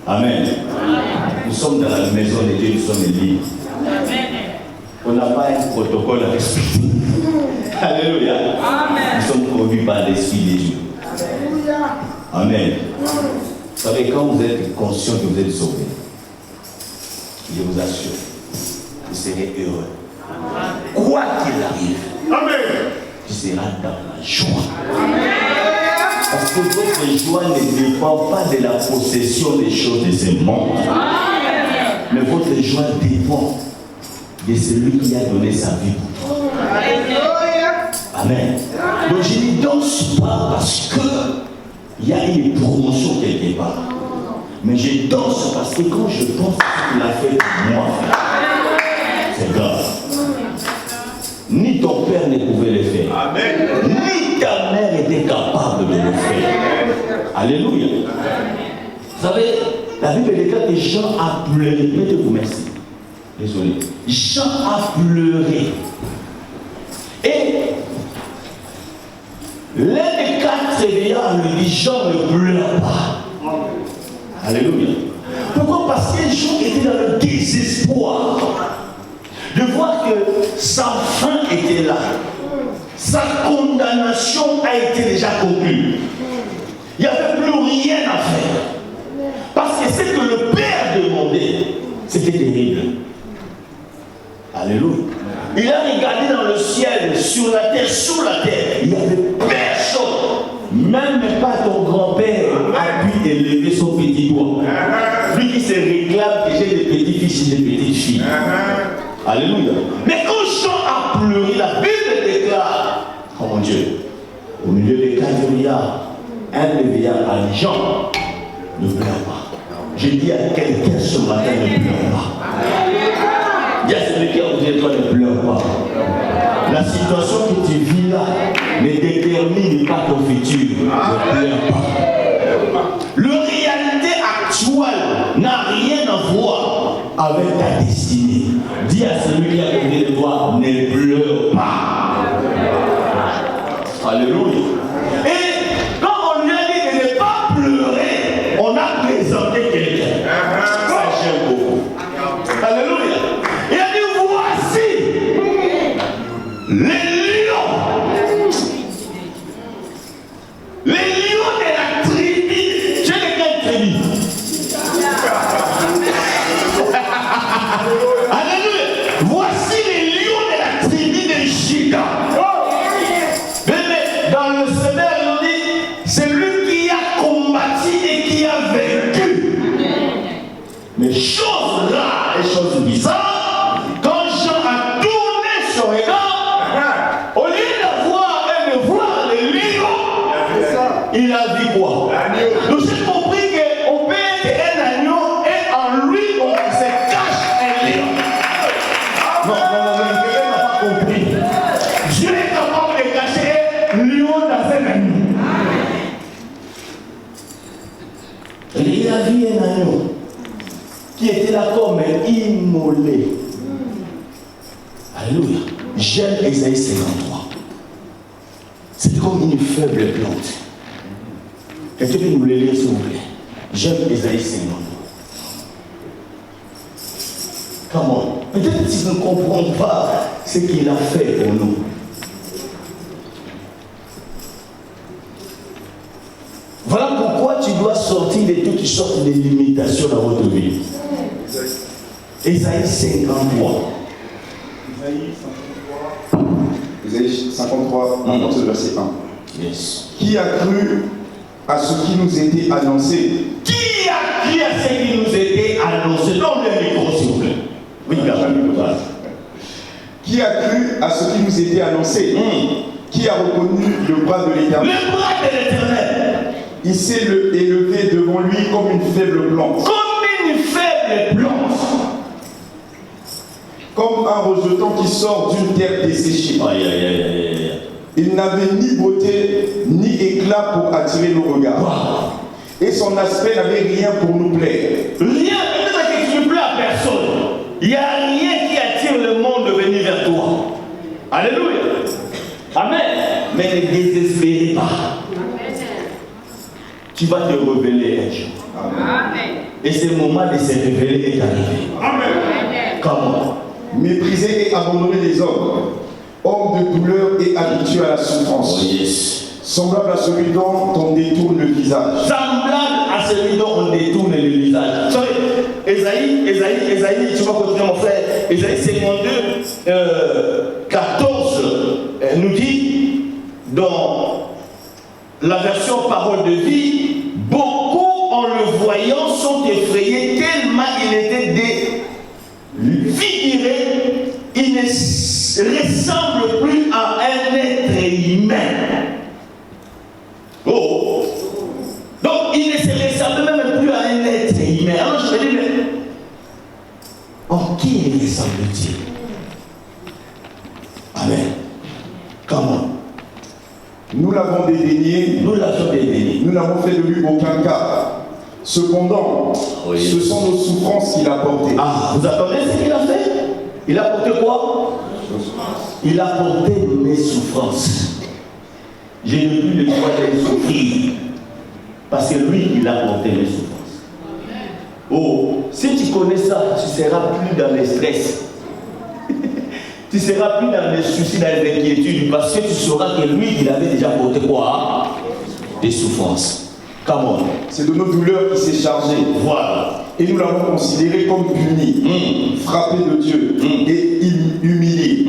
Amen. Nous sommes dans la maison de Dieu, nous sommes libres. On n'a pas un protocole à respecter. Alléluia. Nous sommes conduits par l'Esprit de Dieu. Amen. Vous savez, quand vous êtes conscient que vous êtes sauvé, je vous assure, vous serez heureux. Quoi qu'il arrive, tu seras dans la joie. Parce que votre joie ne dépend pas de la possession des choses de ce monde. Mais votre joie dépend de celui qui a donné sa vie pour toi. Amen. Donc je ne danse pas parce qu'il y a une promotion quelque part. Mais je danse parce que quand je pense qu'il a fait pour moi, c'est grave. Ni ton père ne pouvait le faire. Amen. Ni ta mère était capable de le faire. Alléluia. Vous savez, la Bible déclare que Jean a pleuré. Mettez-vous merci. Désolé. Jean a pleuré. Et l'un des quatre veillards lui dit, Jean ne pleure pas. Alléluia. Pourquoi? Parce que Jean était dans le désespoir de voir que sa fin était là. Sa condamnation a été déjà conclue. Il n'y avait plus rien à faire. Parce que ce que le Père demandait, c'était terrible. Alléluia. Il a regardé dans le ciel, sur la terre, sous la terre. Il n'y avait personne. Même pas ton grand-père a pu élever son petit doigt. Lui qui se réclame que j'ai des petits-fils et des petites-filles. Alléluia. Mais quand Jean a pleuré, la Bible déclare, oh mon Dieu, au milieu des quatre veillards, un des veillards a dit, Jean, ne pleure pas. Je dis à quelqu'un ce matin, ne pleure pas. Dis à celui qui a dit, toi ne pleure pas. La situation que tu vis là ne détermine pas ton futur. Ne pleure pas. La réalité actuelle n'a rien à voir avec ta destinée. Dis à celui qui a donné le doigt, ne pleure pas. Alléluia. Et quand on lui a dit de ne pas pleurer, on a présenté quelqu'un. Ça j'aime beaucoup. Alléluia. Il a dit, voici les lions. Les lions de la tribu. Tu es de quelle tribu? Alléluia. Voici les lions de la tribu de Juda. Mais dans le Seigneur, il dit, c'est lui qui a combattu et qui a vaincu. Mais chose rare et chose bizarre, quand Jean a tourné son regard, au lieu d'avoir et de voir les lions, il a dit quoi? Nous avons compris qu'on peut être un agneau et en lui on se cache un lion. Non, le frère n'a pas compris. Dieu est capable de cacher un lion dans un agneau. Et il a vu un agneau qui était là comme immolé. Alléluia. J'aime Ésaïe 53. C'était comme une faible plante. Est-ce que vous nous le lire s'il vous plaît? J'aime Ésaïe 53. Comment? Peut-être qu'ils ne comprennent pas ce qu'il a fait pour nous. Voilà pourquoi tu dois sortir de toutes sortes de limitations dans votre vie. Ésaïe 53. Ésaïe 53, à partir du verset 1. Yes. Qui a cru à ce qui nous était annoncé? Qui a cru à ce qui nous était annoncé? Donne-le le micro, s'il vous plaît. Oui, Qui a cru à ce qui nous était annoncé? Qui a reconnu le bras de l'Éternel? Le bras de l'Éternel. Il s'est élevé devant lui comme une faible plante. Comme une faible plante. Comme un rejeton qui sort d'une terre desséchée. Aïe, aïe, aïe, aïe. Il n'avait ni beauté ni éclat pour attirer nos regards. Wow. Et son aspect n'avait rien pour nous plaire. Rien, peut-être que tu ne plais à personne. Il n'y a rien qui attire le monde de venir vers toi. Alléluia. Amen. Mais ne désespérez pas. Tu vas te révéler un jour. Amen. Et ce moment de se révéler est arrivé. Amen. Comment? Méprisé et abandonné des hommes, homme de douleur et habitué à la souffrance. Oh yes. Semblable à celui dont on détourne le visage. Semblable à celui dont on détourne le visage. Vous savez, Ésaïe, tu vas continuer mon frère. Ésaïe 52, 14 nous dit, dans la version parole de vie, beaucoup en le voyant sont effrayés tellement il était défiguré, il ne ressemble plus à un être humain. Oh! Donc il ne se ressemble même plus à un être humain. Alors je me dis, mais en qui ressemble-t-il? Amen. Comment? Nous l'avons dédaigné, Nous l'avons dédaigné. nous n'avons fait de lui aucun cas. Cependant, Oui. ce sont nos souffrances qu'il a portées. Ah, vous attendez ce qu'il a fait? Il a porté quoi? Il a porté mes souffrances. Je n'ai plus le droit de souffrir. Parce que lui, il a porté mes souffrances. Oh, si tu connais ça, tu ne seras plus dans le stress. Tu ne seras plus dans les soucis, dans les inquiétudes. Parce que tu sauras que lui, il avait déjà porté quoi? Des souffrances. Comment? C'est de nos douleurs qu'il s'est chargé. Voilà. Et nous l'avons considéré comme puni, frappé de Dieu et humilié.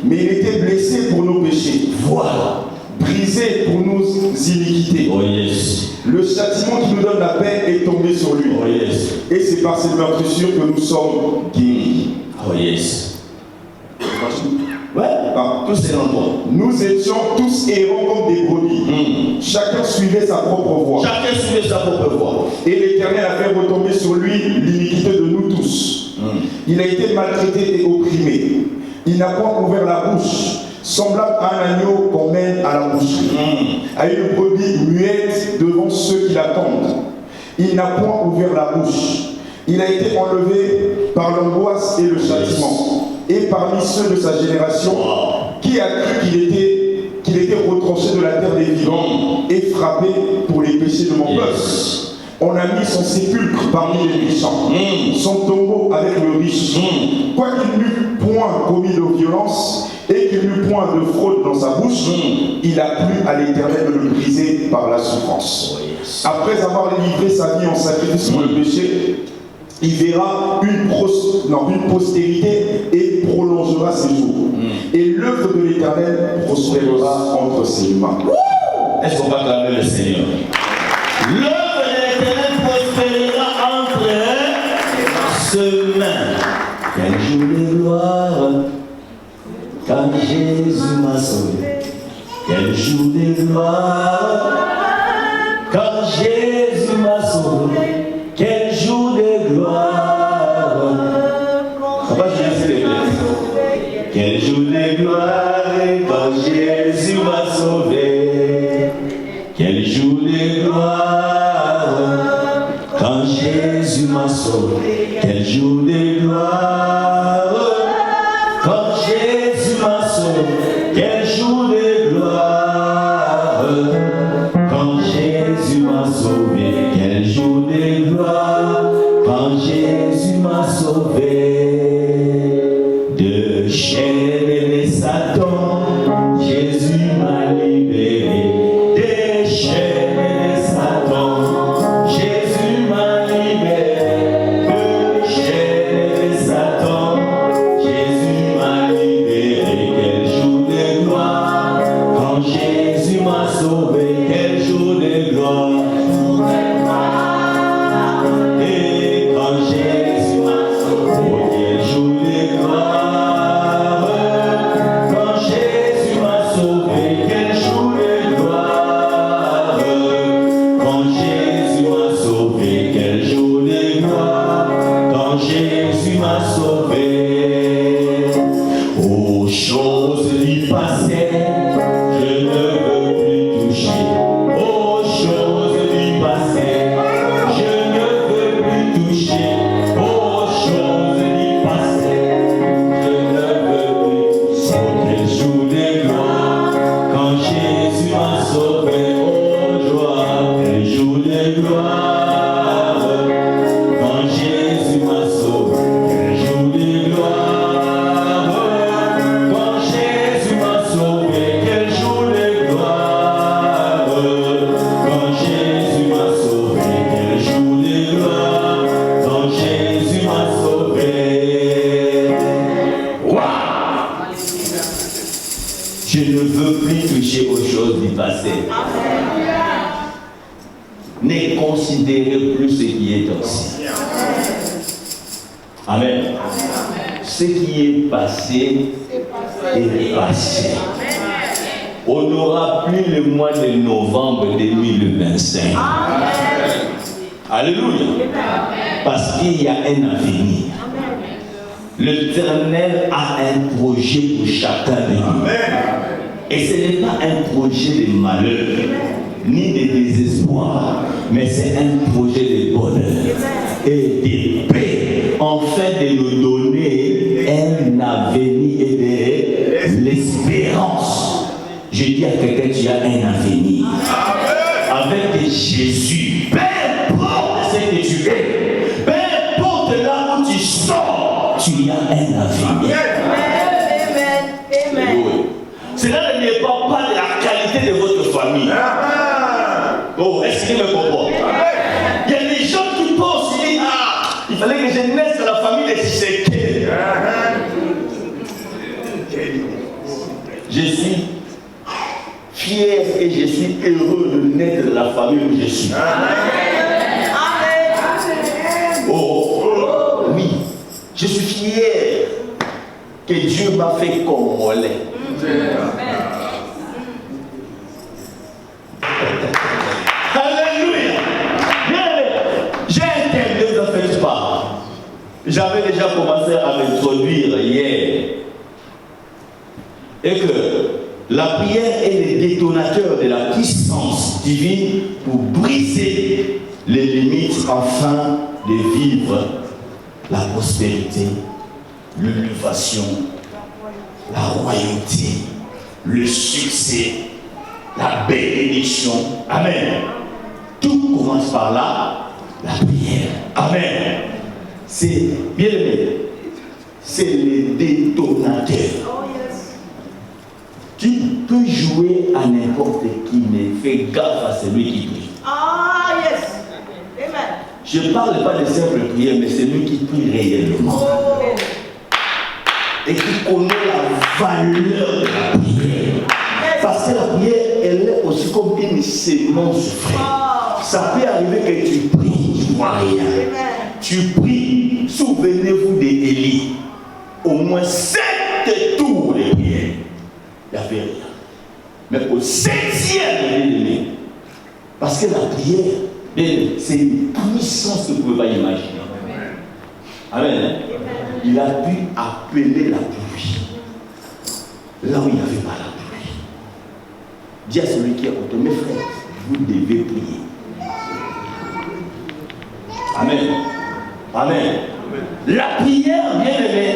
Mais il était blessé pour nos péchés. Voilà. Brisé pour nos iniquités. Oh yes. Le châtiment qui nous donne la paix est tombé sur lui. Oh yes. Et c'est par cette meurtrissure que nous sommes guéris. Oh yes. Ouais, tout c'est en toi. Nous étions tous errants comme des brebis. Chacun suivait sa propre voie. Chacun suivait sa propre voie. Et l'Éternel a fait retomber sur lui l'iniquité de nous tous. Il a été maltraité et opprimé. Il n'a point ouvert la bouche, semblable à un agneau qu'on mène à la boucherie, à une brebis muette devant ceux qui l'attendent. Il n'a point ouvert la bouche. Il a été enlevé par l'angoisse et le châtiment. Et parmi ceux de sa génération, qui a cru qu'il était retranché de la terre des vivants et frappé pour les péchés de mon peuple. On a mis son sépulcre parmi les méchants, son tombeau avec le riche. Quoiqu'il n'eût point commis de violence et qu'il n'eût point de fraude dans sa bouche, il a plu à l'Éternel de le briser par la souffrance. Après avoir livré sa vie en sacrifice pour le péché, il verra une postérité et prolongera ses jours. Et l'œuvre de l'Éternel prospérera entre ses mains. Est-ce qu'on va acclamer le Seigneur? L'œuvre de l'Éternel prospérera entre ses mains. Quel jour de gloire quand Jésus m'a sauvé. Quel jour de gloire quand Jésus m'a sauvé. Quel jour de gloire. Papa, je sais les plaît. Quel jour de gloire quand Jésus m'a sauvé. Quel jour de gloire quand Jésus m'a sauvé. Quel jour de gloire quand Jésus m'a sauvé. Quel jour de gloire quand Jésus m'a sauvé. Quel jour de gloire quand Jésus m'a sauvé. De chaînes de Satan, Jésus m'a libéré. Des chaînes de Satan, Jésus m'a libéré. De chaînes de Satan, Jésus m'a libéré. Quel jour de gloire quand Jésus m'a sauvé. Quel jour de gloire. Et quand Jésus m'a sauvé, quel jour de gloire. Quand Jésus m'a sauvé, quel jour de gloire. Quand Jésus m'a sauvé, quel jour de gloire. Quand Jésus m'a sauvé. Aux choses du passé, je ne veux plus toucher. Aux choses du passé, je ne veux plus toucher. Aux choses du passé, je ne veux plus. Oh, quel jour de gloire quand Jésus m'a sauvé. Oh, joie, quel jour de gloire Amen. Ce qui est passé est passé. On n'aura plus le mois de novembre 2025. Alléluia. Parce qu'il y a un avenir. L'Éternel a un projet pour chacun de nous. Et ce n'est pas un projet de malheur, ni de désespoir, mais c'est un projet de bonheur et de paix, afin de nous donner un avenir et de l'espérance. Je dis à quelqu'un, tu as un avenir. Avec Jésus, peu importe ce que tu es, peu importe là où tu sors, tu as un avenir. Cela ne dépend pas de la qualité de votre famille. Oh, est-ce qu'il me comprend? Il y a des gens qui pensent, il fallait que je naisse dans la famille de Tshisekedi. Je suis fier et je suis heureux de naître dans la famille où je suis. Oh, oui, je suis fier que Dieu m'a fait congolais. Alléluia. J'ai un thème, ne vous en faites pas. J'avais déjà commencé à m'introduire hier. Et que la prière est le détonateur de la puissance divine pour briser les limites afin de vivre la prospérité, l'élévation, la royauté, le succès, la bénédiction. Amen. Tout commence par là, la prière. Amen. C'est, bien aimé, c'est le détonateur. Tu peux jouer à n'importe qui, mais fais gaffe à celui qui prie. Ah, yes. Amen. Je ne parle pas de simple prière, mais celui qui prie réellement. Et qui connaît la valeur de la prière. Parce que la prière, elle est aussi comme une sémence, frère. Ça peut arriver que tu pries, tu ne vois rien. Tu pries, souvenez-vous d'Élie. Au moins 7 tours de prière. Il n'y avait rien. Mais au 7e, parce que la prière, c'est une puissance que vous ne pouvez pas imaginer. Amen. Il a pu appeler la pluie là où il n'y avait pas la pluie. Dis à celui qui est autour, mes frères, vous devez prier. Amen. Amen. La prière, bien aimée,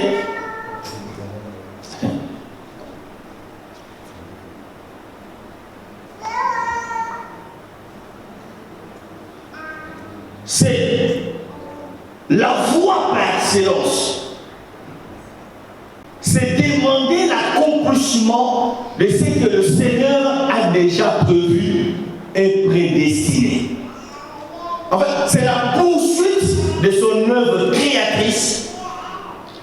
c'est la voie par excellence. C'est demander l'accomplissement de ce que le Seigneur a déjà prévu et prédestiné. En fait, c'est la poursuite de son œuvre créatrice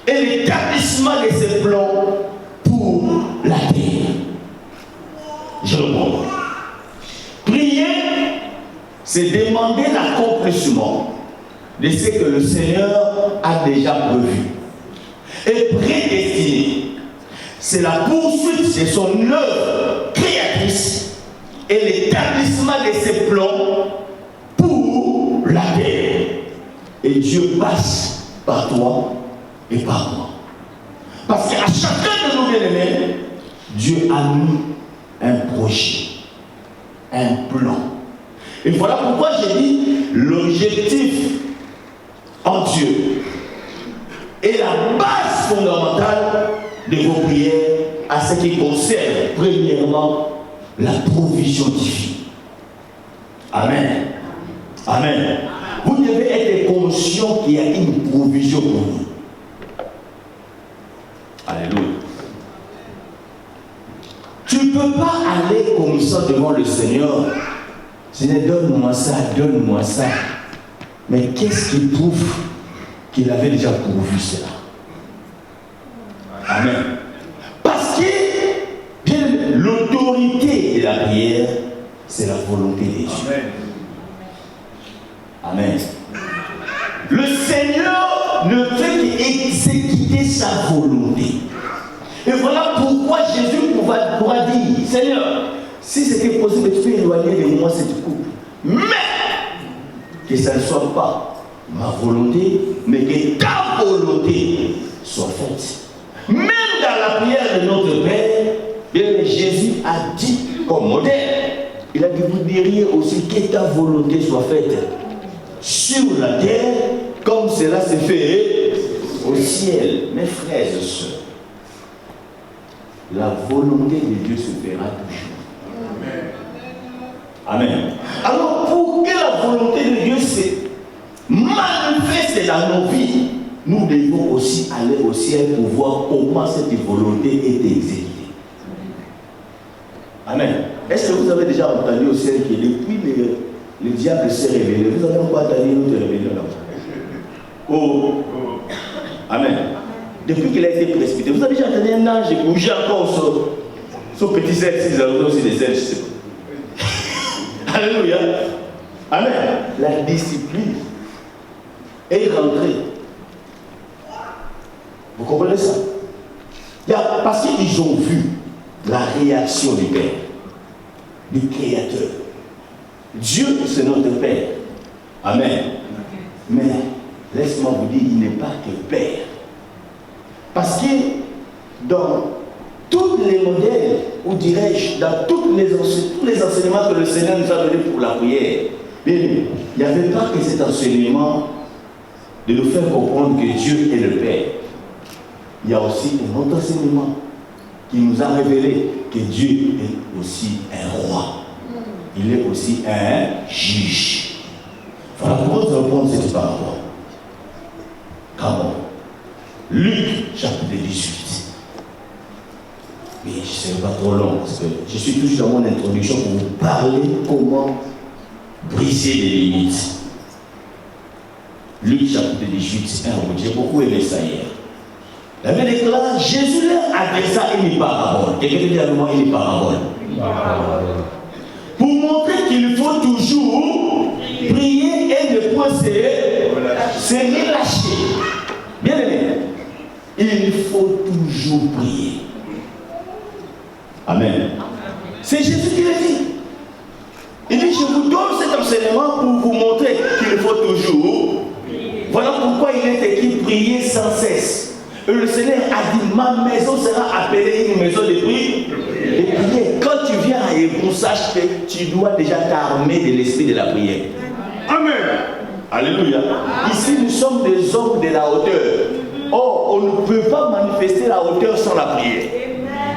et l'établissement de ses plans pour la terre. Je reprends. Prier, c'est demander l'accomplissement de ce que le Seigneur a déjà prévu et prédestiné. C'est la poursuite de son œuvre créatrice et l'établissement de ses plans pour la terre. Et Dieu passe par toi et par moi. Parce qu'à chacun de nos bien-aimés, Dieu a mis un projet, un plan. Et voilà pourquoi j'ai dit l'objectif en Dieu est la base fondamentale de vos prières à ce qui concerne premièrement la provision divine. Amen. Amen. Vous devez être conscient qu'il y a une provision pour vous. Alléluia. Tu ne peux pas aller comme ça devant le Seigneur. Seigneur, donne-moi ça, donne-moi ça. Mais qu'est-ce qui prouve qu'il avait déjà pourvu cela? Amen. Parce que l'autorité de la prière, c'est la volonté de Dieu. Amen. Le Seigneur ne fait qu'exécuter sa volonté. Et voilà pourquoi Jésus pourra dire, Seigneur, si c'était possible, tu peux éloigner de moi cette coupe. Mais que ça ne soit pas ma volonté, mais que ta volonté soit faite. Même dans la prière de notre Père, bien, Jésus a dit comme modèle, il a dit, vous diriez aussi que ta volonté soit faite sur la terre, comme cela se fait au ciel. Mes frères et sœurs, la volonté de Dieu se fera toujours. Amen. Alors, pour que la volonté de Dieu se manifeste dans nos vies, nous devons aussi aller au ciel pour voir comment cette volonté est exécutée. Amen. Est-ce que vous avez déjà entendu au ciel que depuis le diable s'est révélé, vous avez encore entendu une autre rébellion là? Oh. Amen. Depuis qu'il a été précipité, vous avez déjà entendu un ange bouger encore son petit zèle, s'ils ont aussi des ailes, je sais pas. Alléluia. Amen. La discipline est rentrée. Vous comprenez ça? Parce qu'ils ont vu la réaction du Père, du Créateur. Dieu, c'est notre Père. Amen. Mais, laisse-moi vous dire, il n'est pas que Père. Parce que dans tous les modèles, ou dirais-je, dans tous les enseignements que le Seigneur nous a donnés pour la prière, bien, il n'y avait pas que cet enseignement de nous faire comprendre que Dieu est le Père. Il y a aussi un autre enseignement qui nous a révélé que Dieu est aussi un roi. Il est aussi un juge. Voilà pourquoi nous allons prendre cette parole. Comment? Luc, chapitre 18. Mais je ne serai pas trop long parce que je suis toujours dans mon introduction pour vous parler comment briser les limites. Luc, chapitre 18, 1. J'ai beaucoup aimé ça hier. La Bible déclare, Jésus leur adressa une parabole. Quelqu'un dit à moi une parabole. Pour montrer qu'il faut toujours prier et ne point se relâcher. Bien aimé, il faut toujours prier. Amen. C'est Jésus qui l'a dit. Il dit, je vous donne cet enseignement pour vous montrer qu'il faut toujours. Voilà pourquoi il est écrit prier sans cesse. Et le Seigneur a dit, ma maison sera appelée une maison de prière. Quand tu viens à Hébreu, sache que tu dois déjà t'armer de l'esprit de la prière. Amen. Alléluia. Ici, nous sommes des hommes de la hauteur. Or, on ne peut pas manifester la hauteur sans la prière.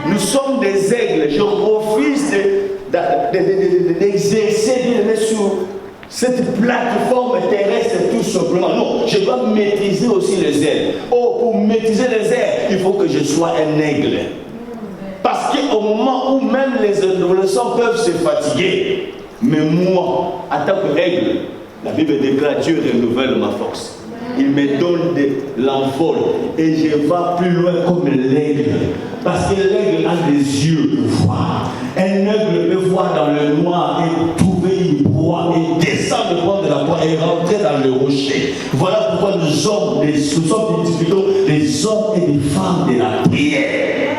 Nous sommes des aigles. Je refuse d'exercer sur cette plateforme terrestre tout simplement. Non, je dois maîtriser aussi les ailes. Oh, pour maîtriser les ailes, il faut que je sois un aigle. Parce qu'au moment où même les adolescents peuvent se fatiguer, mais moi, en tant qu'aigle, la Bible déclare Dieu renouvelle ma force. Il me donne de l'envol et je vais plus loin comme l'aigle. Parce que l'aigle a des yeux pour voir. Un aigle peut voir dans le noir et trouver une proie et descendre, prendre la proie et rentrer dans le rocher. Voilà pourquoi nous sommes plutôt des hommes et des femmes de la prière.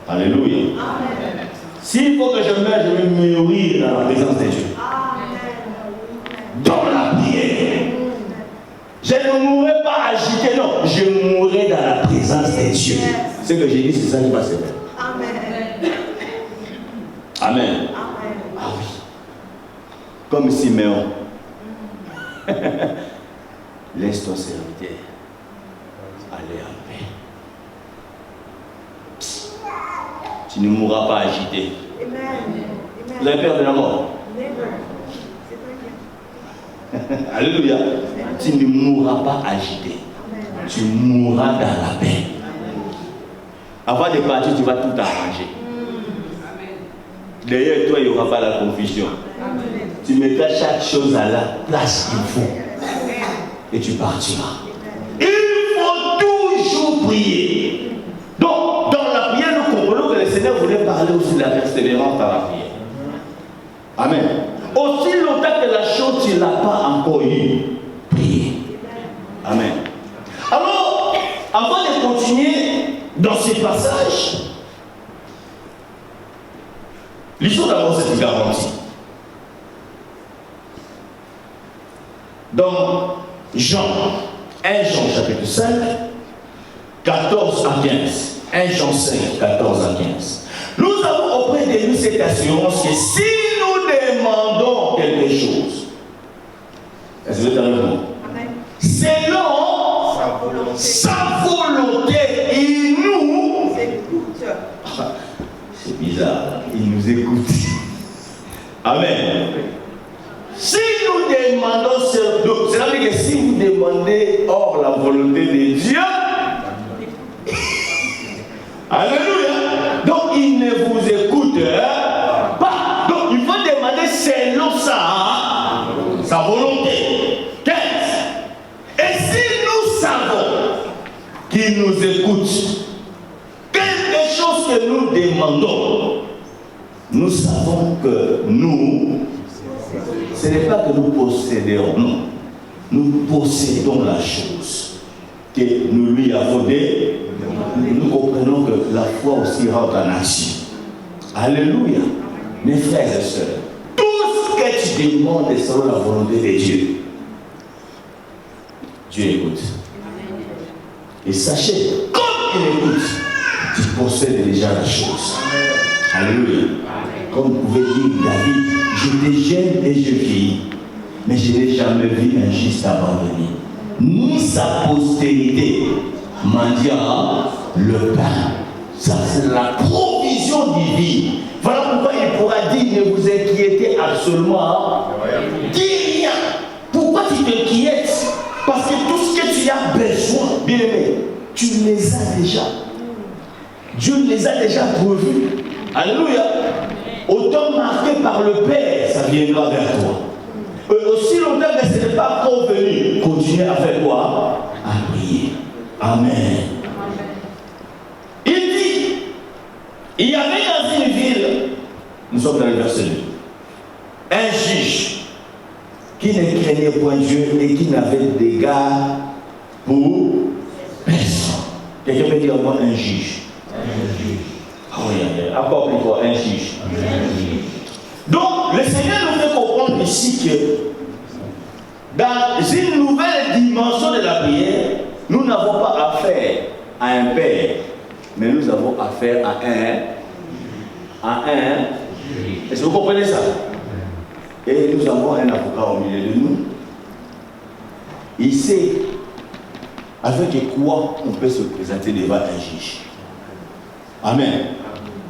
Alléluia. S'il faut que je meure, je vais mourir dans la présence de Dieu. Dans la prière. Je ne mourrai pas agité, non. Je mourrai dans la présence de Dieu. Ce que j'ai dit, c'est ça qui va se faire. Amen. Amen. Ah oui. Comme Siméon. Laisse ton serviteur aller en paix. Tu ne mourras pas agité. Vous avez peur de la mort? Alléluia. Tu ne mourras pas agité. Tu mourras dans la paix. Avant de partir, tu vas tout arranger. Derrière toi, il n'y aura pas la confusion. Tu mettras chaque chose à la place qu'il faut. Et tu partiras. Il faut toujours prier. Donc, dans la prière, nous comprenons que le Seigneur voulait parler aussi de la persévérance dans la prière. Amen. Aussi longtemps que la chose, tu ne l'as pas encore eu, priez. Amen. ces passages, lisons d'abord cette garantie. Dans Jean, 1 Jean chapitre 5, 14 à 15. 1 Jean 5, 14 à 15. Nous avons auprès de nous cette assurance que si nous demandons quelque chose, est-ce que vous êtes avec moi? Selon sa volonté, il nous écoute. C'est bizarre, il nous écoute. Amen. Si nous demandons, c'est-à-dire que si vous demandez hors la volonté de Dieu, alléluia, donc il ne vous écoute pas. Donc il faut demander selon sa volonté. 15. Et si nous savons qu'il nous écoute, quelque chose que nous demandons, nous savons que nous, ce n'est pas que nous possédons, non. Nous possédons la chose que nous lui avons donnée. Nous comprenons que la foi aussi rentre en action. Alléluia. Mes frères et sœurs, tout ce que tu demandes est selon la volonté de Dieu. Dieu écoute. Et sachez, comme il écoute, tu possèdes déjà la chose. Alléluia. Comme vous pouvez dire David, j'étais jeune et je vieillis, mais je n'ai jamais vu un juste abandonné, ni sa postérité mendiant le pain. Ça, c'est la provision divine. Voilà pourquoi il pourra dire, ne vous inquiétez absolument. Dis rien. Pourquoi tu t'inquiètes? Parce que tout ce que tu as besoin, bien aimé, tu les as déjà. Dieu les a déjà prévus. Alléluia. Autant marqué par le Père, ça viendra vers toi. Aussi longtemps que ce n'est pas convenu, continuez à faire quoi? À prier. Amen. Il dit, il y avait dans une ville, nous sommes dans le verset 2, un juge qui ne craignait point Dieu et qui n'avait d'égard pour personne. Quelqu'un peut dire moi un juge. Un juge. Oh, encore plus fort, un juge. Donc, le Seigneur nous fait comprendre ici que dans une nouvelle dimension de la prière, nous n'avons pas affaire à un père, mais nous avons affaire à un. Est-ce que vous comprenez ça? Et nous avons un avocat au milieu de nous. Il sait avec quoi on peut se présenter devant un juge. Amen.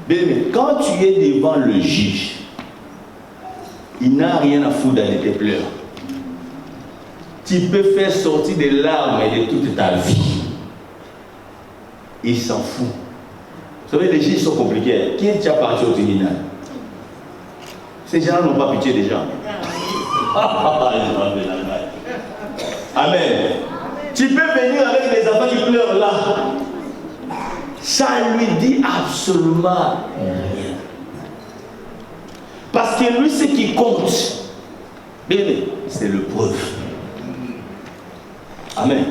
Mais quand tu es devant le juge, il n'a rien à foutre dans tes pleurs. Tu peux faire sortir des larmes de toute ta vie. Il s'en fout. Vous savez, les juges sont compliqués. Qui est déjà parti au tribunal? Ces gens n'ont pas pitié des gens. Amen. Tu peux venir avec des enfants qui pleurent là. Ça lui dit absolument rien. Parce que lui, ce qui compte, c'est le preuve. Amen.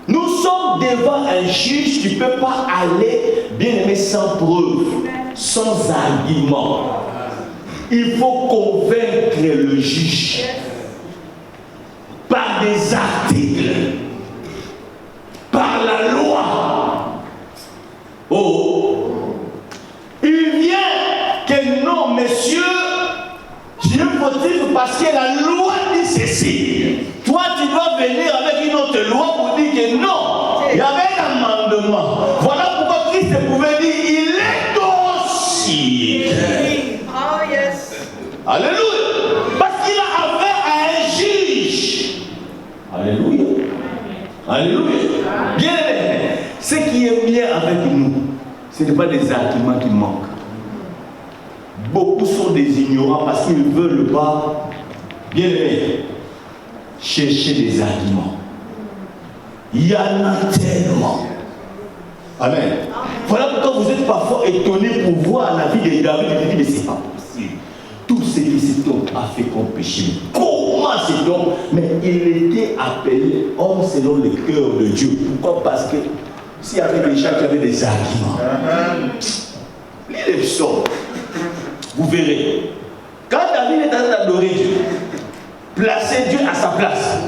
Nous sommes devant un juge, tu ne peux pas aller, bien aimé, sans preuve, sans argument. Il faut convaincre le juge par des articles, par la loi. Oh, il vient que non, monsieur, tu es fautif parce que la loi dit ceci. Toi, tu dois venir avec une autre loi pour dire que non, il y avait un amendement. Voilà pourquoi Christ pouvait dire, il est docile. Oh yes. Alléluia. Parce qu'il a affaire à un juge. Alléluia. Alléluia. Bien aimé. Ce qui est bien avec nous, ce n'est pas des arguments qui manquent. Beaucoup sont des ignorants parce qu'ils ne veulent pas, bien aimé, chercher des arguments. Il y en a tellement. Amen. Voilà pourquoi vous êtes parfois étonnés pour voir la vie de David et de dire, c'est pas possible. Tout ce qui cet homme a fait comme péché. Comment cet homme? Mais il était appelé homme selon le cœur de Dieu. Pourquoi? Parce que S'il y avait des gens qui avaient des arguments, lisez les psaumes, vous verrez. Quand David est en train d'adorer Dieu, placer Dieu à sa place.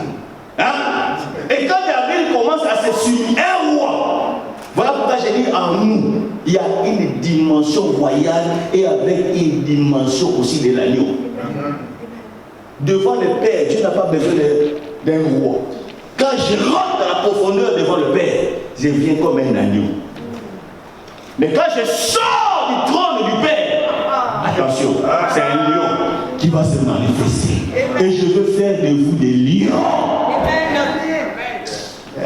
Hein? Et quand David commence à se suivre un roi, voilà pourquoi j'ai dit en nous, il y a une dimension royale et avec une dimension aussi de l'agneau. Devant le Père, Dieu n'a pas besoin d'un roi. Quand je rentre dans la profondeur devant le Père, je viens comme un agneau. Mais quand je sors du trône du Père, attention, c'est un lion qui va se manifester. Et je veux faire de vous des lions.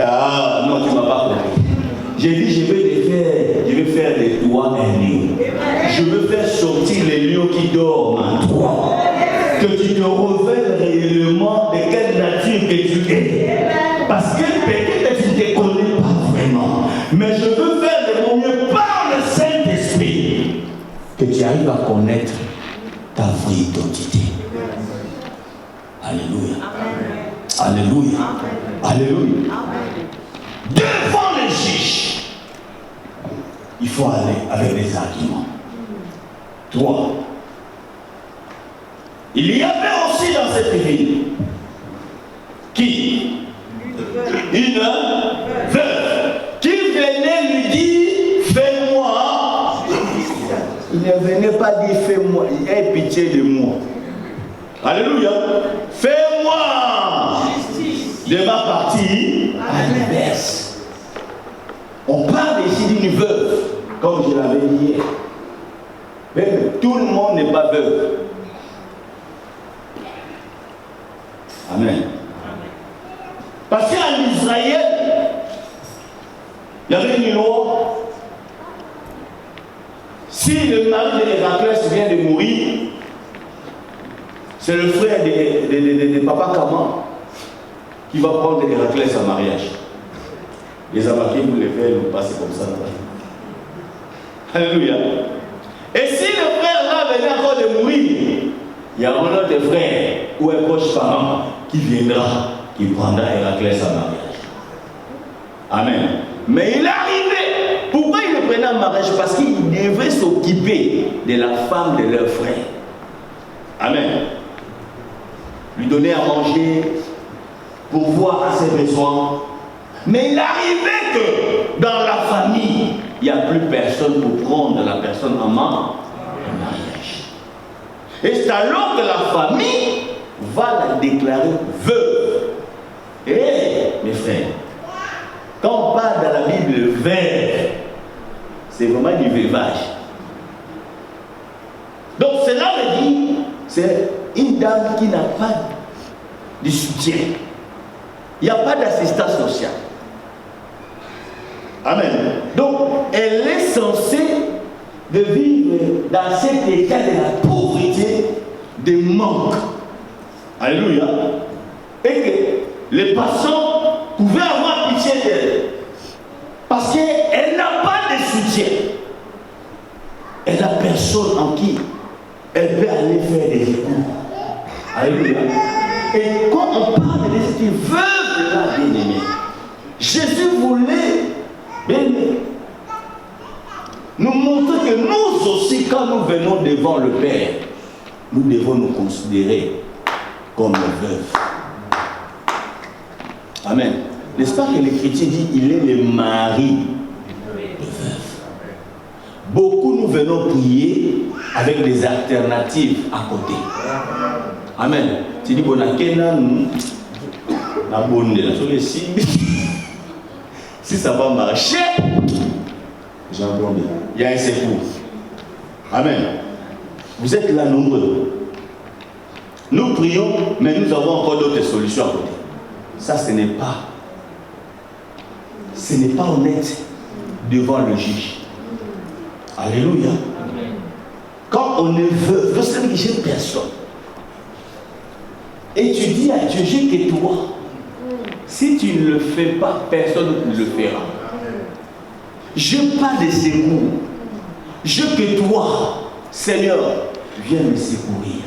Ah non, tu ne m'as pas compris. J'ai dit, je vais faire de toi un lion. Je veux faire sortir les lions qui dorment en toi. Que tu te révèles réellement de quelle nature que tu es. Parce que peut-être tu ne te connais pas vraiment. Mais je veux faire de mon mieux par le Saint-Esprit que tu arrives à connaître ta vraie identité. Alléluia. Alléluia. Alléluia. Devant les juges, il faut aller avec des arguments. Toi, il y avait aussi dans cette ville qui une veuve qui venait lui dire fais-moi. Il ne venait pas dire fais-moi, aie pitié de moi. Alléluia. Fais-moi de ma partie à l'inverse. On parle ici d'une veuve, comme je l'avais dit hier. Mais tout le monde n'est pas veuve. Amen. Parce qu'en Israël, il y avait une loi. Si le mari de Héraclès vient de mourir, c'est le frère de Papa Kama qui va prendre Héraclès en mariage. Les Amaké, vous les faites, vous passez comme ça. Alléluia. Et si le frère là venait encore de mourir, il y a un autre frère ou un proche parent qui viendra, qui prendra Héraclès en mariage. Amen. Mais il est arrivé. Pourquoi il le prenait en mariage? Parce qu'il devait s'occuper de la femme de leur frère. Amen. Lui donner à manger, pourvoir à ses besoins. Mais il arrivait que dans la famille, il n'y a plus personne pour prendre la personne en mariage. Et c'est alors que la famille va la déclarer veuve. Et mes frères, quand on parle dans la Bible de veuve, c'est vraiment du veuvage. Donc cela veut dire, c'est une dame qui n'a pas de soutien. Il n'y a pas d'assistance sociale. Amen. Donc, elle est censée de vivre dans cet état de la pauvreté, de manque. Alléluia. Et que les passants pouvaient avoir pitié d'elle. Parce qu'elle n'a pas de soutien. Elle n'a personne en qui elle peut aller faire des recours. Alléluia. Et quand on parle de cette veuve-là, bien-aimée, Jésus voulait, bien-aimé, nous montrer que nous aussi, quand nous venons devant le Père, nous devons nous considérer comme veuves. Amen. N'est-ce pas que l'Écriture dit qu'il est le mari de veuve? Beaucoup nous venons prier avec des alternatives à côté. Amen. Tu dis, bon, si ça va marcher, il y a un secours. Amen. Vous êtes là nombreux. Nous prions, mais nous avons encore d'autres solutions à côté. Ça, ce n'est pas honnête devant le juge. Alléluia. Quand on est veuve, vous savez que j'ai personne. Et tu dis à Dieu, j'ai que toi. Si tu ne le fais pas, personne ne le fera. Je parle de secours. Je que toi, Seigneur, viens me secourir.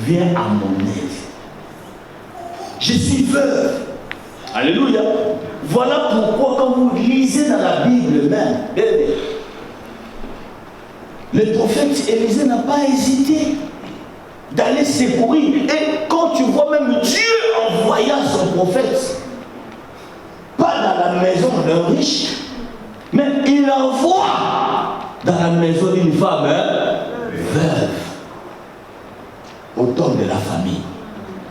Viens à mon aide. Je suis veuve. Alléluia. Voilà pourquoi quand vous lisez dans la Bible même, le prophète Élisée n'a pas hésité d'aller secourir. Et quand tu vois même Dieu envoya son prophète, pas dans la maison d'un riche, mais il envoie dans la maison d'une femme veuve, au tombe de la famille.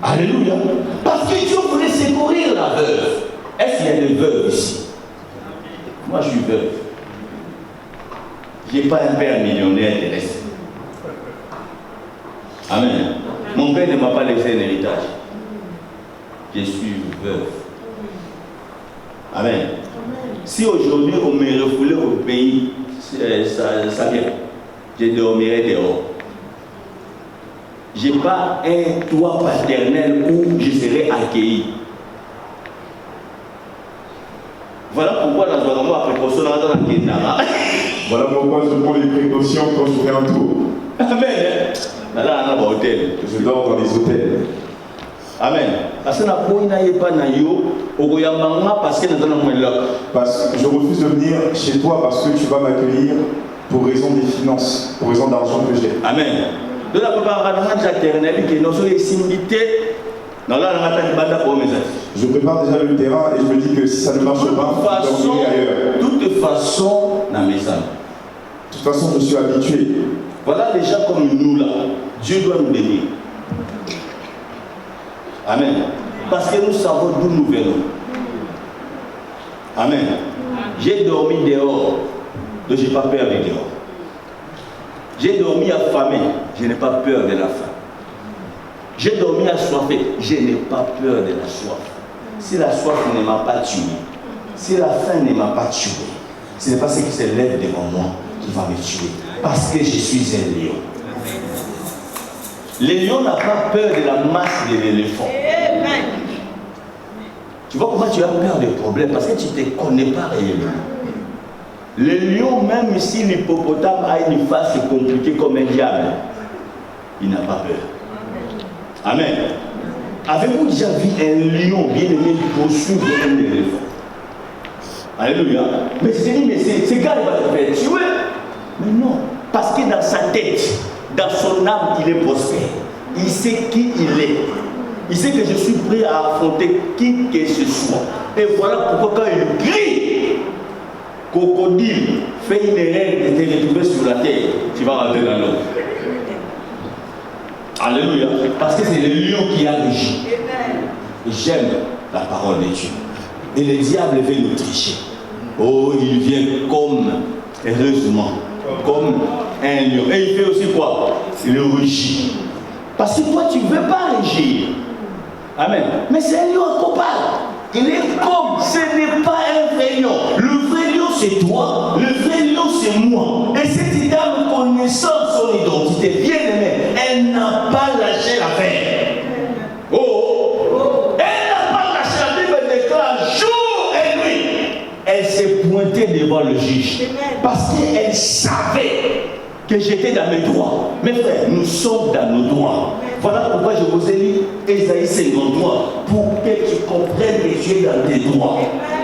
Alléluia. Parce que Dieu voulait secourir la veuve. Est-ce qu'il y a des veuves ici? Moi je suis veuve. Je n'ai pas un père millionnaire terrestre. Amen. Mon père ne m'a pas laissé un héritage. Je suis veuve. Amen. Si aujourd'hui on me refoulait au pays, ça vient. Je dormirai dehors. Je n'ai pas un toit paternel où je serai accueilli. Voilà pourquoi dans un moment après précaution dans la Kénara. Voilà pourquoi je prends les précautions quand je fais un tour. Amen. Là, on a un hôtel. Je dors dans les hôtels. Amen. Parce que je refuse de venir chez toi parce que tu vas m'accueillir pour raison des finances, pour raison d'argent que j'ai. Amen. De la je prépare déjà le terrain et je me dis que si ça ne marche pas, je dormirai ailleurs. De toute façon, je suis habitué. Voilà les gens comme nous là. Dieu doit nous bénir. Amen. Parce que nous savons d'où nous venons. Amen. J'ai dormi dehors, donc je n'ai pas peur de dehors. J'ai dormi affamé, je n'ai pas peur de la faim. J'ai dormi assoiffé, je n'ai pas peur de la soif. Si la soif ne m'a pas tué, si la faim ne m'a pas tué, ce n'est pas ce qui se lève devant moi qui va me tuer. Parce que je suis un lion. Le lion n'a pas peur de la masse de l'éléphant. Tu vois comment tu as peur des problèmes? Parce que tu ne te connais pas réellement. Le lion, même si l'hippopotame a une face compliquée comme un diable, il n'a pas peur. Amen. Avez-vous déjà vu un lion bien aimé poursuivre un éléphant? Alléluia. Mais je dis, mais ce gars il va te faire tuer. Mais non. Parce que dans sa tête, dans son âme, il est prospère. Il sait qui il est. Il sait que je suis prêt à affronter qui que ce soit. Et voilà pourquoi quand il crie, crocodile, fais une erreur de te retrouver sur la terre, tu vas rentrer dans l'eau. Alléluia. Parce que c'est le lion qui a régi. J'aime la parole de Dieu. Et le diable veut nous tricher. Oh, il vient comme, heureusement, comme un lion. Et il fait aussi quoi? Il rugit. Parce que toi, tu ne veux pas régir. Amen. Mais c'est un lion coupable. Il est comme, ce n'est pas un vrai lion. Le vrai lion, c'est toi. Le vrai lion, c'est moi. Et cette dame, connaissant son identité, bien aimée, elle n'a pas lâché l'affaire. Oh! Elle n'a pas lâché la Bible, elle déclare jour et nuit. Elle s'est pointée devant le juge. Parce qu'elle savait que j'étais dans mes droits. Mes frères, nous sommes dans nos droits. Voilà pourquoi je vous ai dit Ésaïe 53, pour que tu comprennes que tu es dans tes droits.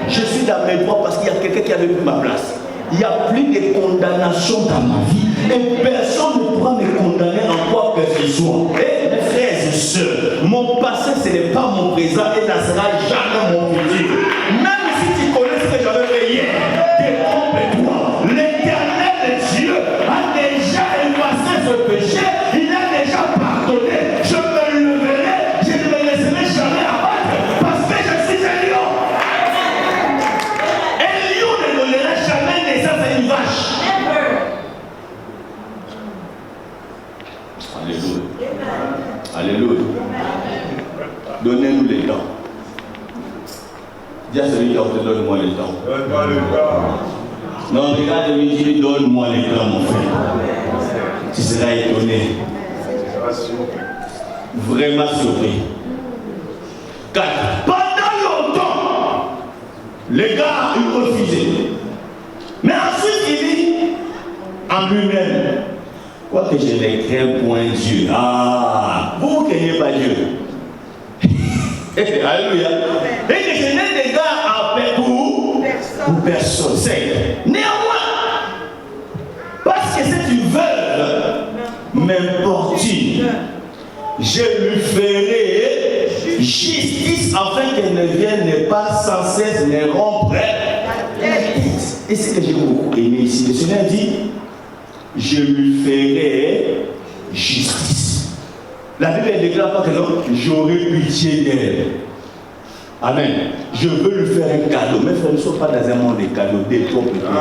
Je suis dans mes droits parce qu'il y a quelqu'un qui avait pris ma place. Il n'y a plus de condamnation dans ma vie. Et personne ne pourra me condamner en quoi que ce soit. Et mes frères et sœurs, mon passé ce n'est pas mon présent et ça ne sera jamais mon futur. Même si tu connais ce que j'avais fait hier, détrompe-toi. L'Éternel Dieu a déjà effacé ce péché. Il a déjà pardonné. Je me leverai, je ne me laisserai jamais abattre parce que je suis un lion. Un lion ne donnera jamais naissance à une vache. Alléluia. Alléluia. Donnez-nous les temps. Dis à celui qui a te donne-moi le temps. Donne-moi le temps. Non, regarde lui, dis donne-moi le temps, mon frère. Tu seras étonné. Vraiment surpris. Car pendant longtemps, les gars ont refusé. Mais ensuite, il dit en lui-même, quoique je ne crains point Dieu. Ah, vous ne craignez pas Dieu. Alléluia. Et que je n'ai pour personne. C'est néanmoins, parce que cette veuve m'importune, je lui ferai justice afin qu'elle ne vienne pas sans cesse me rompre la tête. Et c'est ce que j'ai beaucoup aimé ici. Le Seigneur dit, je lui ferai justice. La Bible ne déclare pas que non, j'aurai pitié d'elle. Amen. Je veux lui faire un cadeau. Mes frères ne sont pas dans un monde de cadeaux. Détrompe toi.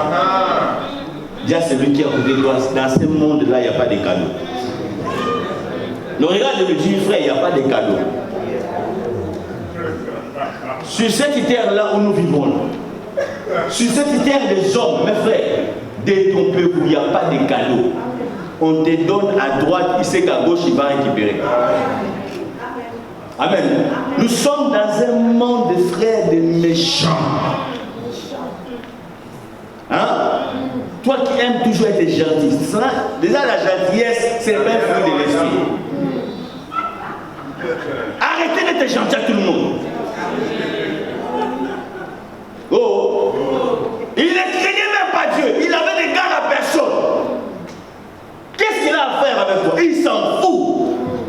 Dis à celui qui est à côté de toi, dans ce monde-là, il n'y a pas de cadeaux. Ne regarde le Dieu, frère, il n'y a pas de cadeaux. Sur cette terre-là où nous vivons, sur cette terre des hommes, mes frères, détrompez-vous, il n'y a pas de cadeaux. On te donne à droite, il sait qu'à gauche, il va récupérer. Amen. Nous sommes dans un monde de frères de méchants. Hein? Toi qui aimes toujours être gentil, déjà la gentillesse, c'est un fruit de l'esprit. Arrêtez d'être gentil à tout le monde. Oh, il ne craignait même pas Dieu, il avait des gardes à personne. Qu'est-ce qu'il a à faire avec toi? Il s'en fout.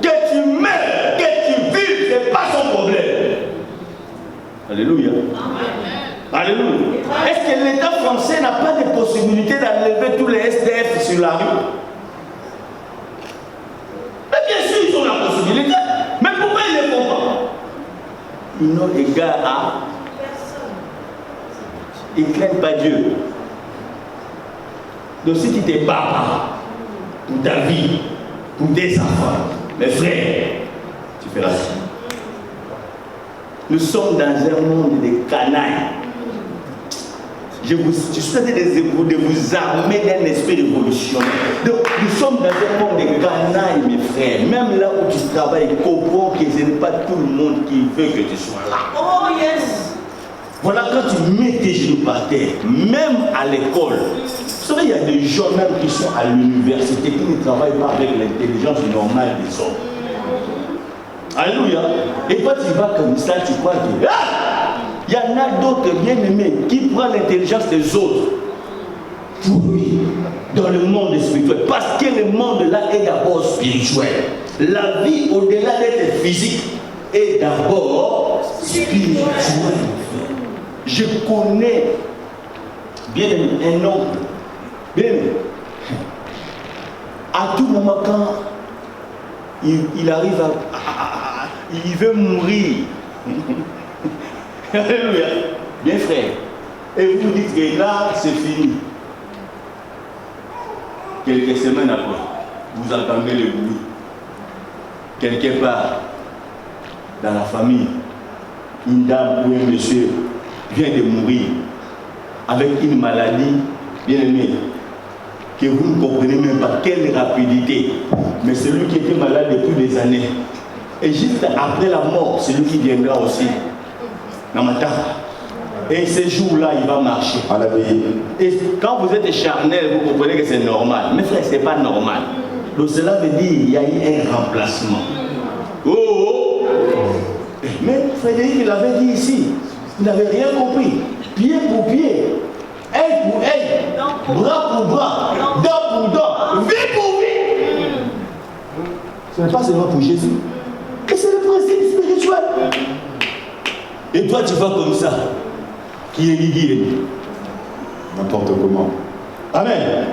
Que tu meurs, que tu vives, ce n'est pas son problème. Alléluia. Alléluia. Est-ce que l'État français n'a pas de possibilité d'enlever tous les SDF sur la rue? Mais bien sûr, ils ont la possibilité. Mais pourquoi ils ne le font pas? Ils n'ont égard à personne. Ils ne craignent pas Dieu. Donc si tu te bats pour ta vie, pour tes enfants, mes frères, tu fais la suite. Nous sommes dans un monde de canailles. Je suis en train de vous armer d'un esprit révolutionnaire. Donc, nous sommes dans un monde de canailles, mes frères. Même là où tu travailles, comprends que ce n'est pas tout le monde qui veut que tu sois là. Oh yes. Voilà, quand tu mets tes genoux par terre, même à l'école, vous savez, il y a des gens même qui sont à l'université qui ne travaillent pas avec l'intelligence normale des hommes. Alléluia. Et toi, tu vas comme ça, tu crois que... Il y en a d'autres bien-aimés qui prennent l'intelligence des autres pour lui, dans le monde spirituel. Parce que le monde là est d'abord spirituel. La vie au-delà d'être physique est d'abord spirituelle. Je connais bien un homme, bien à tout moment quand il arrive il veut mourir. Alléluia. Bien frère. Et vous vous dites que là c'est fini. Quelques semaines après, vous entendez le bruit. Quelque part dans la famille, une dame ou un monsieur vient de mourir avec une maladie bien aimée que vous ne comprenez même pas quelle rapidité. Mais celui qui était malade depuis des années, et juste après la mort, celui qui viendra aussi. Et ce jour-là, il va marcher. Et quand vous êtes charnel, vous comprenez que c'est normal. Mais frère, ce n'est pas normal. Donc cela veut dire qu'il y a eu un remplacement. Oh! Mais Frédéric, il avait dit ici, il n'avait rien compris. Pied pour pied, œil pour œil, bras pour bras, dent pour dent, vie pour vie. Ce n'est pas seulement pour Jésus. Et c'est le principe spirituel. Et toi, tu vas comme ça, qui est guidé. N'importe comment. Amen.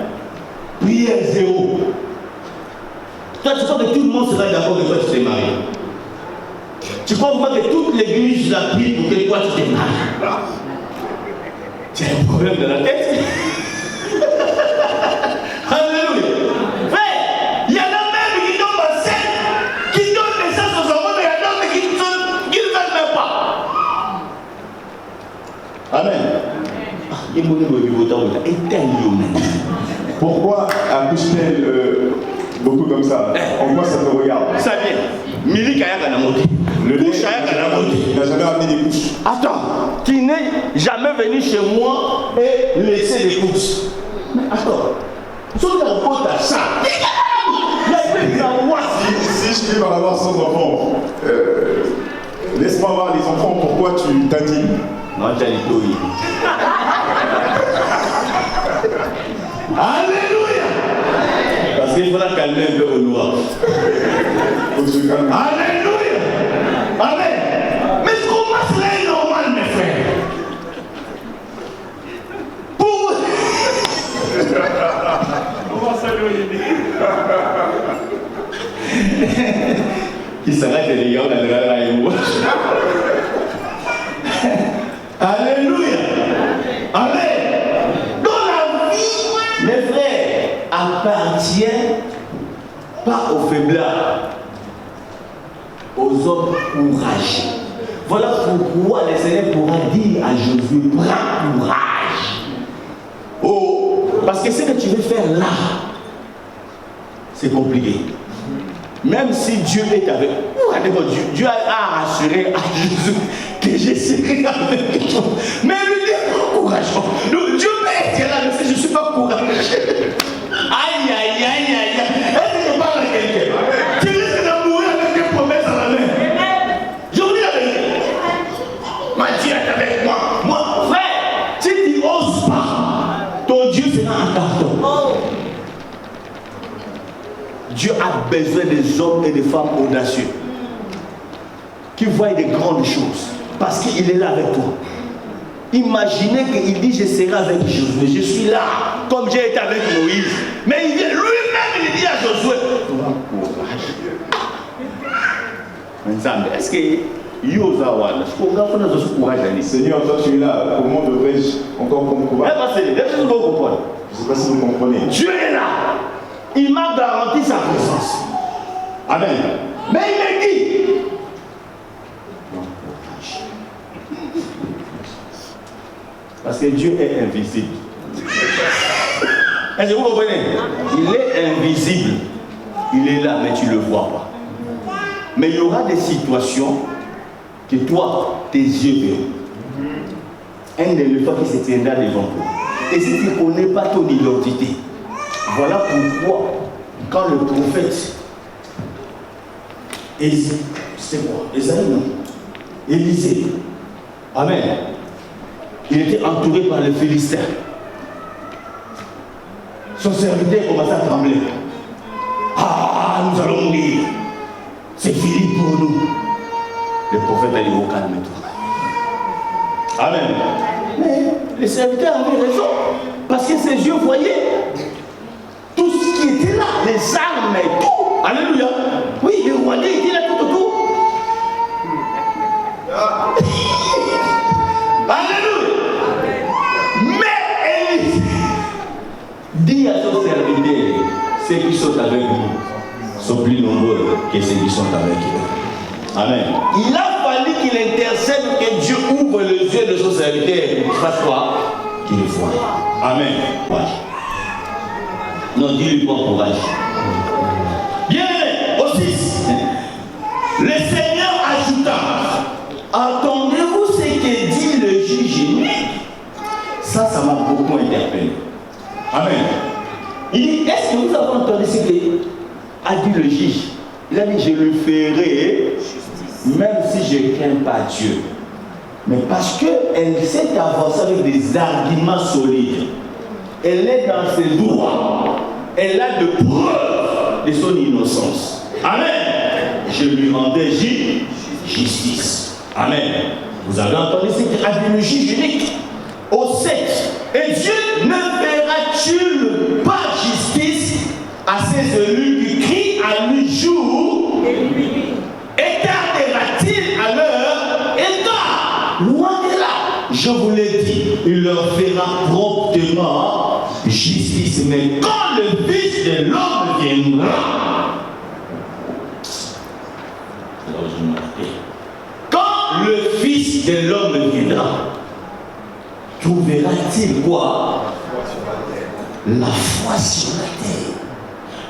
Prière zéro. Toi, tu crois que tout le monde sera d'accord que toi, tu t'es marié. Tu crois pas que toute l'église la prie pour que toi, tu t'es marié. Tu as un problème de la tête. Alléluia. Frère, il y en a même qui tombent enceintes, qui donnent naissance aux enfants, mais il y en a d'autres qui ne veulent même pas. Amen. Pourquoi accouche-t-elle beaucoup comme ça? En quoi ça te regarde? Ça vient. Mili Kayaka Namote. Le il n'a jamais amené des couches. Attends, tu n'es jamais venu chez moi et laisser des couches. Mais attends, tu es en compte à ça. Si je finis par avoir 100 enfants, laisse-moi voir les enfants, pourquoi tu t'indignes? Non, tu as dit Alléluia. Parce qu'il faudra calmer un peu au noir. Alléluia. Amen. Mais comment cela est normal, mes frères? Pour... Comment ça lui dit? Il s'arrête de les gars, on a de la Alléluia. Amen. Dans la vie, mes frères, appartient pas aux faiblards, aux hommes courageux. Voilà pourquoi le Seigneur pourra dire à Josué, prends courage. Oh, parce que ce que tu veux faire là, c'est compliqué. Même si Dieu est avec vous, Dieu a assuré à Jésus que je serai avec toi. Mais lui dit, prends courage. Donc Dieu peut être là, mais si je ne suis pas courageux. Aïe, aïe, aïe, aïe. Est-ce que je parle à quelqu'un? Tu risques de mourir avec des promesses à la main. Je vous dis la vérité. Ma Dieu est avec moi. Moi, frère, si tu n'oses pas, ton Dieu sera un carton. Dieu a besoin des hommes et des femmes audacieux qui voient des grandes choses parce qu'il est là avec toi. Imaginez qu'il dit je serai avec Josué, je suis là comme j'ai été avec Moïse. Mais il vient lui-même, il dit à Josué, prends courage. Est-ce que Seigneur, toi tu es là, comment devrais-je encore prendre courage? Je ne sais pas si vous comprenez. Dieu est là. Il m'a garanti sa présence. Amen. Mais il m'a dit, parce que Dieu est invisible. Est-ce que vous comprenez? Il est invisible. Il est là, mais tu ne le vois pas. Mais il y aura des situations que toi, tes yeux verront. Un éléphant qui se tiendra devant toi. Et si tu ne connais pas ton identité, voilà pourquoi, quand le prophète Élisée, amen, il était entouré par les Philistins. Son serviteur commençait à trembler. Ah, nous allons mourir. C'est fini pour nous. Le prophète a dit, oh, calme-toi. Amen. Mais les serviteurs avaient raison. Parce que ses yeux voyaient tout ce qui était là, les armes et tout. Alléluia. Oui, le roi était là tout autour. Alléluia. Mais Élie dit à son serviteur, ceux qui sont avec nous sont plus nombreux que ceux qui sont avec eux. Amen. Il a fallu qu'il intercède, que Dieu ouvre les yeux de son serviteur pour qu'il fasse quoi? Qu'il voie. Amen. Courage. Non, dis-lui pas courage. Bien aimé, au 6. Le Seigneur ajouta, entendez-vous ce que dit le juge unique? Ça m'a beaucoup interpellé. Amen. Il dit, est-ce que vous avez entendu ce que a dit le juge? Il a dit, je le ferai, même si je ne crains pas Dieu. Mais parce qu'elle s'est avancée avec des arguments solides. Elle est dans ses droits. Elle a de preuves de son innocence. Amen. Je lui rendais justice. Amen. Vous avez entendu ce qu'a dit le juge unique au 7. Et Dieu ne fera-t-il pas justice à ses élus qui crient à lui jour et nuit? Écartera-t-il à leur égard? Loin de là, je vous l'ai dit, il leur fera promptement justice. Mais quand le Fils de l'homme viendra, quand le Fils de l'homme viendra, trouvera-t-il quoi? La foi sur la terre.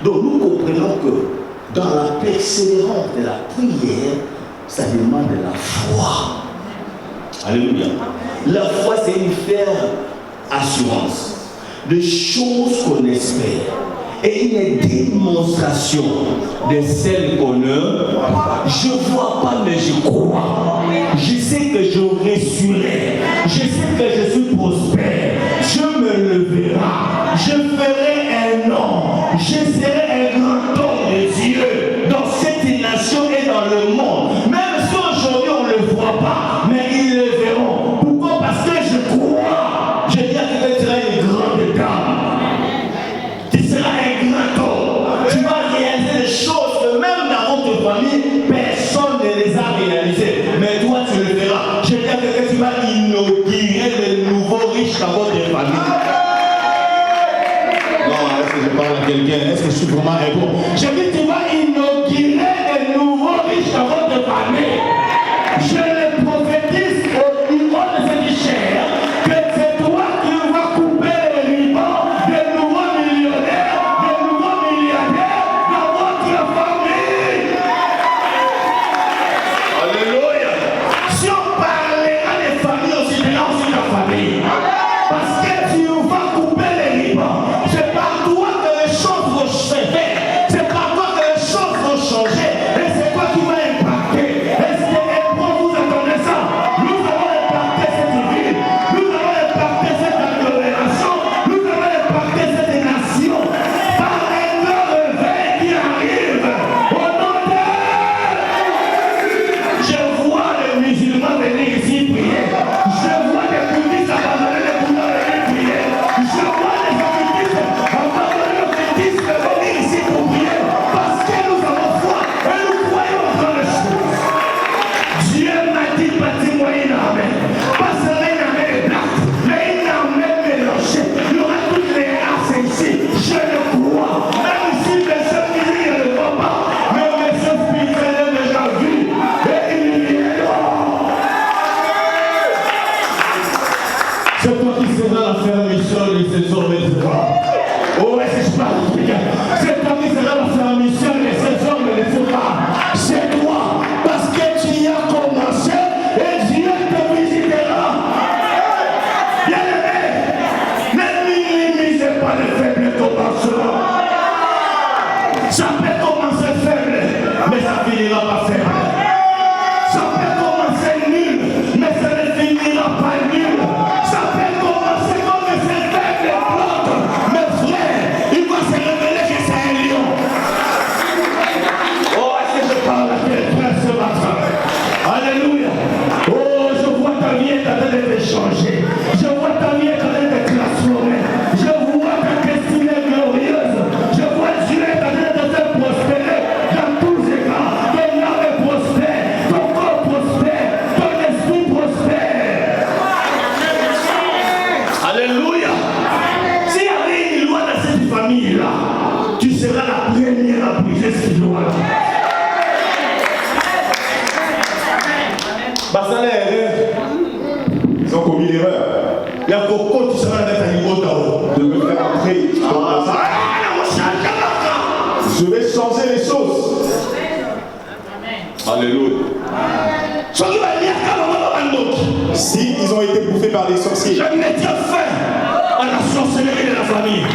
Donc nous comprenons que dans la persévérance de la prière, ça demande de la foi. Alléluia. La foi, c'est une ferme assurance de choses qu'on espère et une démonstration de celles qu'on ne. Je ne vois pas, mais je crois. Je sais que je réussirai. Je sais que je suis prospère. Je me leverai. Je ferai inaugurez de nouveaux riches dans votre famille. Non, est-ce que je parle à quelqu'un? Est-ce que je suis vraiment un bon? Je dis, tu vas inaugurer de nouveaux riches dans votre famille. Je le prophétise au niveau de cette chair que c'est toi qui vas couper les ribans de nouveaux millionnaires, de nouveaux milliardaires dans votre famille. Alléluia. Si on parlera des familles aussi, maintenant aussi ta famille. Parce que tu vas couper les ribans. C'est par toi que les choses vont se faire. C'est par toi que les choses vont changer. Et c'est toi qui vas impacter. Est-ce que pour vous attendez ça? Nous allons impacter cette ville. Nous allons impacter cette agglomération. Nous allons impacter cette nation. Par un réveil qui arrive. Au nom de... Je vois les musulmans venir ici prier. Je vois les bouddhistes abandonner les bouddhas venir prier. Je vois les occultistes abandonner l'occultisme venir ici pour prier. Parce que nous avons foi et nous croyons dans les choses. Dieu m'a dit, bâtis-moi une armée. Pas seulement une armée plate, mais une armée mélangée. Il y aura toutes les races ici. Je le crois. Même si mes chefs physiques ne le voient pas, mais mes chefs spirituels ont déjà vu. Et ils viendront. C'est toi qui seras la fermeture de ces hommes et ces femmes. Oh, est-ce que je parle? C'est toi qui seras la fermeture de ces hommes et de ces femmes. C'est toi, parce que tu y as commencé et Dieu te visitera. Bien-aimé, ne minimisez pas les faibles commencements. Ça peut commencer faible, mais ça finira pas faible. Ça peut commencer nul, mais ça ne finira pas nul. Ça peut commencer comme c'est faible et plante. Mais frère, il va se révéler que c'est un lion. Oh, est-ce que je parle à quelqu'un ce matin? Alléluia. Oh, je vois ta vie est en train de te changer. Je vois ta vie est en train de te transformer. Je vois ta destinée glorieuse. Je vois Dieu est en train de te faire prospérer dans tous les cas. Ton âme est prospère, ton corps prospère, ton esprit prospère. Alléluia. S'il y avait une loi dans cette famille-là, tu seras la première à briser cette loi-là. Basala erreur. Ils ont commis l'erreur Il y a beaucoup qui sera dans un niveau d'eau. de me faire entrer dans la salle. Je vais changer les choses. Alléluia. Si ils ont été bouffés par des sorciers, Je mettais fin à la sorcellerie de la famille.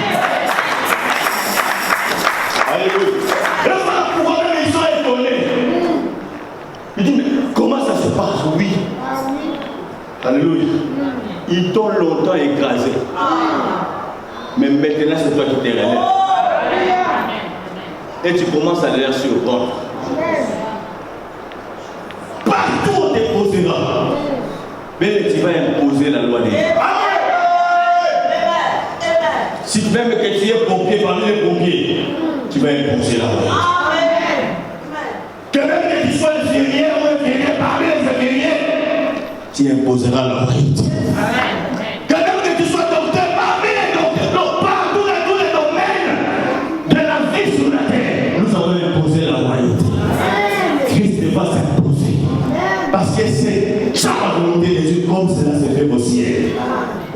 alléluia. Et voilà pourquoi même ils sont étonnés. Ils disent, mais comment ça se passe? Oui. Alléluia. Ils t'ont longtemps écrasé. Mais maintenant, c'est toi qui te relèves. Et tu commences à leur surprendre. Partout on te posera. Mais tu vas imposer la loi de Dieu. Si même que tu es pompier parmi les pompiers, tu vas imposer la loi. Que même que tu sois infirmier ou infirmier parmi les infirmiers, tu imposeras la loi de Dieu. Que même que tu sois docteur parmi les docteurs, donc partout dans tous les domaines de la vie sur la terre, nous allons imposer la loi de Dieu. Christ va s'imposer. Parce que c'est ça la volonté de Dieu comme cela se fait au ciel.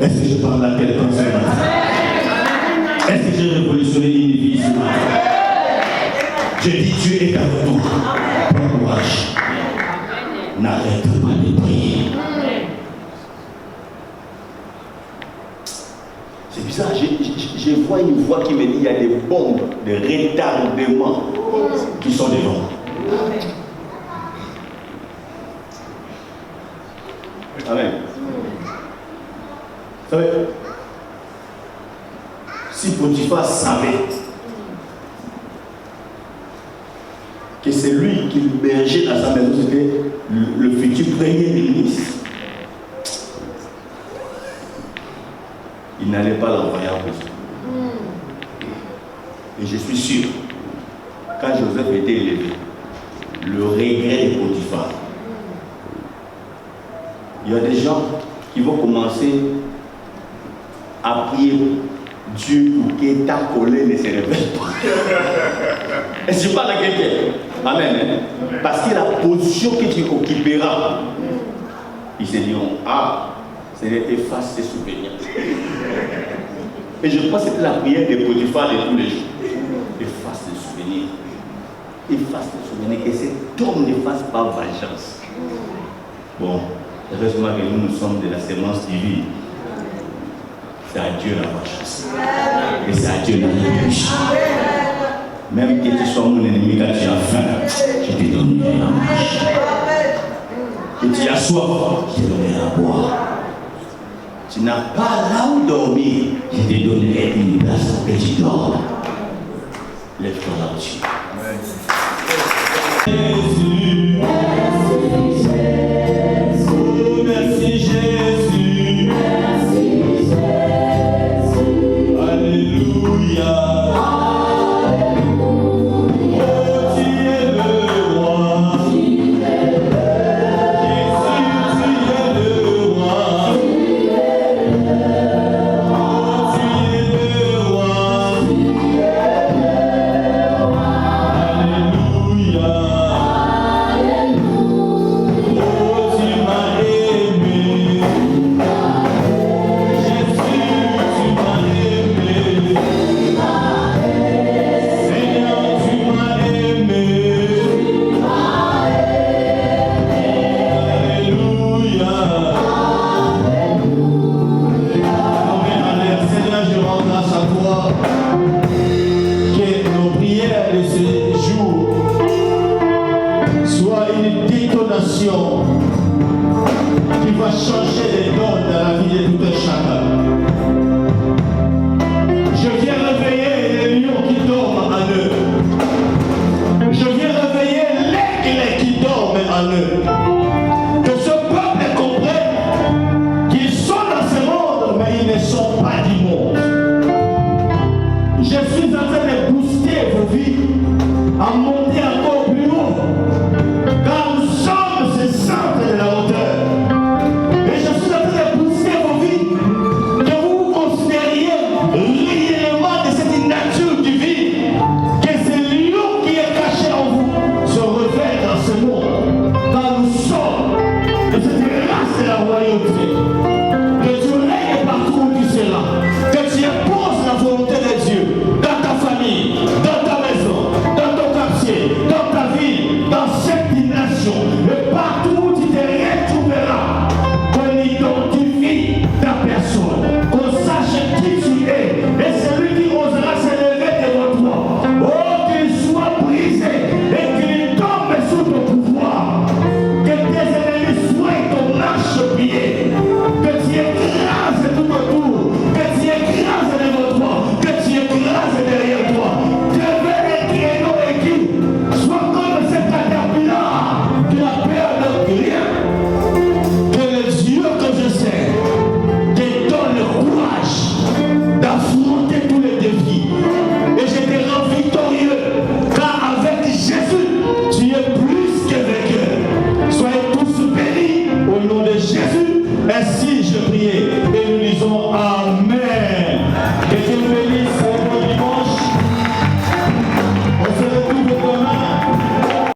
Est-ce que je parle à quelqu'un ce matin? Est-ce que j'ai révolutionné une vie ce matin? Je dis Dieu est à retour. Prends courage. N'arrête pas de prier. C'est bizarre, je vois une voix qui me dit il y a des bombes de retardement qui sont devant. Amen. Vous savez, si Potiphar savait que c'est lui qui le berger dans sa maison, c'était le futur premier ministre, il n'allait pas l'envoyer en prison. Et je suis sûr, quand Joseph était élevé, le regret de Potiphar, il y a des gens qui qui vont commencer à prier Dieu pour que ta colère ne se révèle pas. Et je parle à quelqu'un. Amen. Parce que la position que tu occuperas, ils se diront, ah, Seigneur, efface ces souvenirs. Et je pense que c'était la prière de Potiphar de tous les jours. Efface les souvenirs. Efface les souvenirs. Que cet homme ne fasse pas vengeance. Bon, heureusement que nous sommes de la sémence divine. C'est à Dieu la vengeance. Et c'est à Dieu la révolution. Même que tu sois mon ennemi quand tu as faim, je te donnerai à manger. Que tu as soif, je te donnerai à boire. Tu n'as pas là où dormir, je te donnerai une place pour que tu dors. Lève-toi là-dessus. Jésus, oh, merci Jésus, Alléluia. Qui va changer les dons dans la vie de tout un chacun.